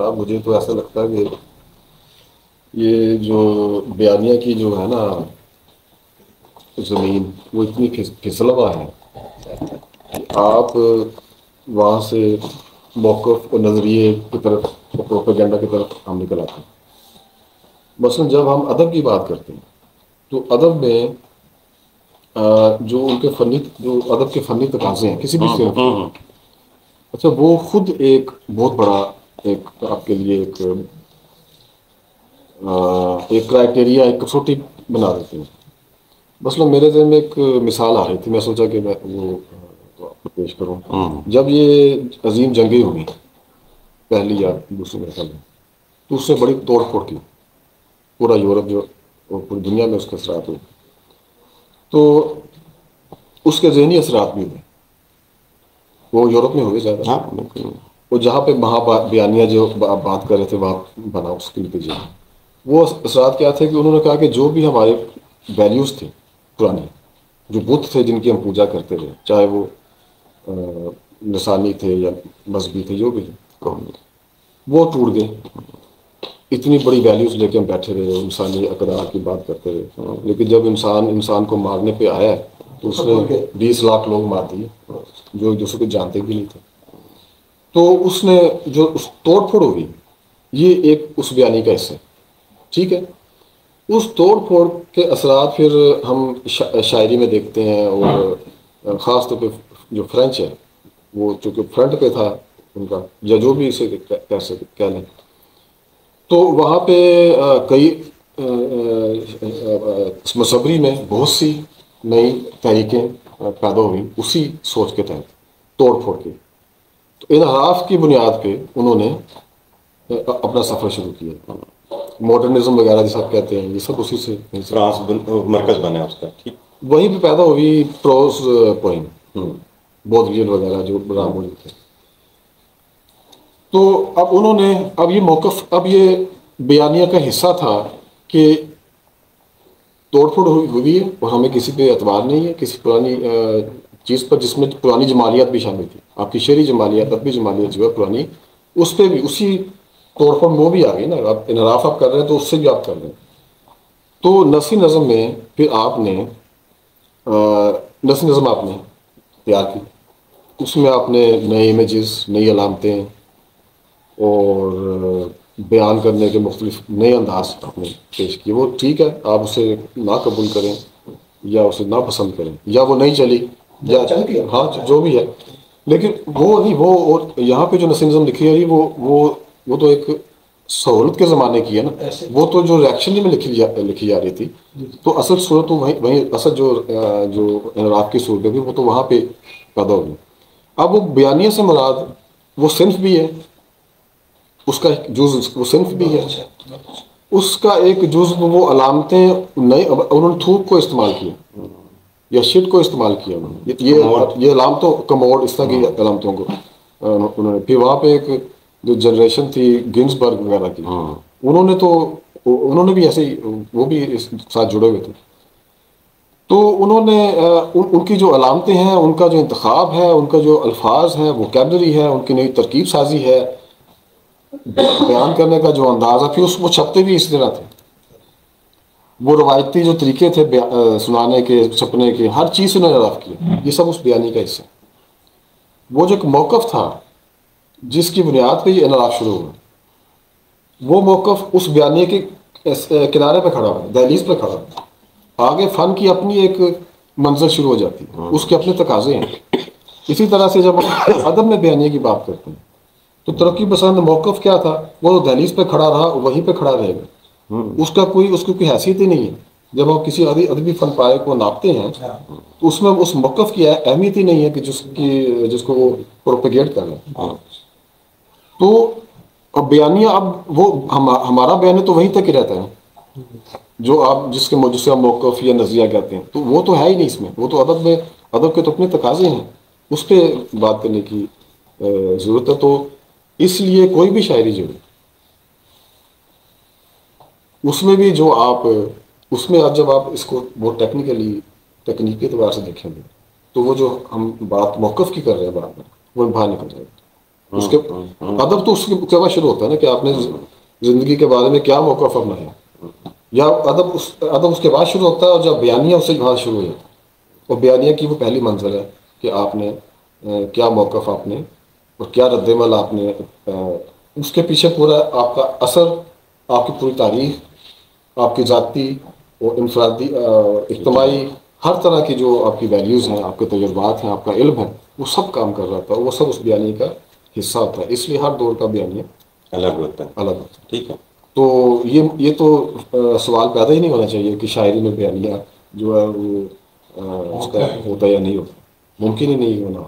صاحب مجھے تو ایسا لگتا ہے کہ یہ جو بیانیہ کی جو ہے نا زمین وہ اتنی پھسلوا ہے کہ آپ وہاں سے موقف اور نظریے کی طرف پروپیگنڈا کی طرف ہم نکل آتے ہیں. مثلاً جب ہم ادب کی بات کرتے ہیں تو ادب میں جو ان کے جو ادب کے فنی تقاضے ہیں کسی بھی صنف کے، اچھا وہ خود ایک بہت بڑا ایک آپ کے لیے ایک کرائٹیریا ایک کسوٹی بنا دیتے ہیں. مثلاً میرے ذہن میں ایک مثال آ رہی تھی، میں سوچا کہ میں وہ آپ کو پیش کروں. جب یہ عظیم جنگیں ہوئی پہلی یا دوسری میرے خیال میں، تو اس سے بڑی توڑ پھوڑ کی پورا یورپ جو پوری دنیا میں اس کے اثرات ہوئے، تو اس کے ذہنی اثرات بھی ہوئے. وہ یورپ میں ہوئے زیادہ، وہ جہاں پہ وہاں بیانیہ جو آپ بات کر رہے تھے وہاں بنا اس کے نتیجے میں وہ اثرات کیا تھے کہ انہوں نے کہا کہ جو بھی ہمارے ویلیوز تھے پرانے، جو بت تھے جن کی ہم پوجا کرتے تھے، چاہے وہ لسانی تھے یا مذہبی تھے، جو بھی وہ ٹوٹ گئے. اتنی بڑی ویلیوز لے کے ہم بیٹھے رہے، انسانی اقدار کی بات کرتے رہے، لیکن جب انسان کو مارنے پہ آیا تو اس نے 20 لاکھ لوگ مار دیے جو ایک دوسرے کو جانتے بھی نہیں تھے. تو اس نے جو توڑ پھوڑ ہوگی یہ ایک اس بیانی کا حصہ ہے. ٹھیک ہے، اس توڑ پھوڑ کے اثرات پھر ہم شاعری میں دیکھتے ہیں، اور خاص طور پہ جو فرینچ ہے وہ چونکہ فرنٹ پہ تھا ان کا، یا جو بھی اسے کہہ لیں، تو وہاں پہ کئی مصوری میں بہت سی نئی تحریکیں پیدا ہوئی اسی سوچ کے تحت توڑ پھوڑ کے. تو انحراف کی بنیاد پہ انہوں نے اپنا سفر شروع کیا. ماڈرنزم وغیرہ جیسا آپ کہتے ہیں یہ سب اسی سے فرانس مرکز بنا اس کا. ٹھیک، وہیں پہ پیدا ہوئی پروز پوئم بودلیئر وغیرہ جو رام ہوئی تھے. تو اب انہوں نے اب یہ موقف، اب یہ بیانیہ کا حصہ تھا کہ توڑ پھوڑ ہوئی ہے اور ہمیں کسی پہ اعتبار نہیں ہے کسی پرانی چیز پر جس میں پرانی جمالیات بھی شامل تھی. آپ کی شعری جمالیات، ادبی جمالیات جو ہے پرانی، اس پہ بھی اسی توڑ پھوڑ وہ بھی آ گئی نا. آپ انحراف آپ کر رہے ہیں تو اس سے بھی آپ کر رہے ہیں. تو نثری نظم میں پھر آپ نے نثری نظم آپ نے تیار کی، اس میں آپ نے نئے امیجز، نئی علامتیں اور بیان کرنے کے مختلف نئے انداز آپ نے پیش کیے. وہ ٹھیک ہے، آپ اسے نہ قبول کریں یا اسے نہ پسند کریں یا وہ نہیں چلی یا ہاں جو بھی ہے، لیکن وہ نہیں، وہ اور یہاں پہ جو نثری نظم لکھی ہے وہ تو ایک سہولت کے زمانے کی ہے نا. وہ تو جو ریئیکشن میں لکھی جا رہی تھی، تو اصل صورت تو وہیں اصل جو انحراف کی صورت ہے وہ تو وہاں پہ پیدا ہوگی. اب وہ بیانیہ سے مراد وہ صنف بھی ہے، اس کا ایک جز وہ صنف بھی ہے، اس کا ایک جز وہ علامتیں نئے انہوں نے تھوک کو استعمال کیا یا شٹ کو استعمال کیا انہوں نے، یہ علامتوں کموڈ اس طرح کی علامتوں کو انہوں نے. پھر وہاں پہ ایک جو جنریشن تھی گنزبرگ وغیرہ کی، انہوں نے بھی ایسے ہی وہ بھی اس ساتھ جڑے ہوئے تھے. تو انہوں نے ان کی جو علامتیں ہیں، ان کا جو انتخاب ہے، ان کا جو الفاظ ہیں، ووکیبلری ہے، ان کی نئی ترکیب سازی ہے، بیان کرنے کا جو انداز ہے، پھر وہ چھپتے بھی اس طرح تھے. وہ روایتی جو طریقے تھے سنانے کے، چھپنے کے، ہر چیز سے انہوں نے انحراف کیا. یہ سب اس بیانی کا حصہ ہے. وہ جو ایک موقف تھا جس کی بنیاد پہ یہ انحراف شروع ہوا، وہ موقف اس بیانیے کے کنارے پہ کھڑا ہوا، دہلیز پہ کھڑا ہوا. آگے فن کی اپنی ایک منزل شروع ہو جاتی ہے، اس کے اپنے تقاضے ہیں. اسی طرح سے جب ہم ادب میں بیانیے کی بات کرتے ہیں تو ترقی پسند موقف کیا تھا، وہ دہلیز پہ کھڑا رہا، وہیں پہ کھڑا رہے گا. اس کی کوئی حیثیت ہی نہیں ہے. جب ہم کسی ادبی فن پارے کو ناپتے ہیں تو اس میں اس موقف کی اہمیت ہی نہیں ہے کہ جس کو وہ پروپیگیٹ کر رہے ہیں. تو بیانیہ اب وہ ہمارا بیانیہ تو وہیں تک ہی رہتا ہے جو آپ جس سے موقف یا نظریہ کہتے ہیں، تو وہ تو ہے ہی نہیں اس میں. وہ تو ادب کے تو اپنے تقاضے ہیں، اس پہ بات کرنے کی ضرورت ہے. تو اس لیے کوئی بھی شاعری جو ہے اس میں بھی جو آپ اس میں جب آپ اس کو بہت تکنیکی اعتبار سے دیکھیں گے تو وہ جو ہم بات موقف کی کر رہے ہیں برابر وہ باہر نکل جائے گا. اس کے ادب تو اس کے بعد شروع ہوتا ہے نا کہ آپ نے زندگی کے بارے میں کیا موقف اپنایا، یا ادب اس کے بعد شروع ہوتا ہے، اور جب بیانیہ اس سے بعد شروع ہو جاتا ہے، اور بیانیہ کی وہ پہلی منزل ہے کہ آپ نے کیا موقف آپ نے اور کیا رد عمل آپ نے، اس کے پیچھے پورا آپ کا اثر، آپ کی پوری تاریخ، آپ کی ذاتی اور انفرادی اجتماعی ہر طرح کی جو آپ کی ویلیوز ہیں، آپ کے تجربات ہیں، آپ کا علم ہے، وہ سب کام کر رہا تھا، وہ سب اس بیانیے کا حصہ ہوتا ہے، اس لیے ہر دور کا بیانیہ الگ ہوتا ہے. الگ ہوتا ہے. ٹھیک ہے. تو یہ تو سوال پیدا ہی نہیں ہونا چاہیے کہ شاعری میں بیانیہ جو ہے وہ اس کا ہوتا یا نہیں ہوتا، ممکن ہی نہیں ہونا.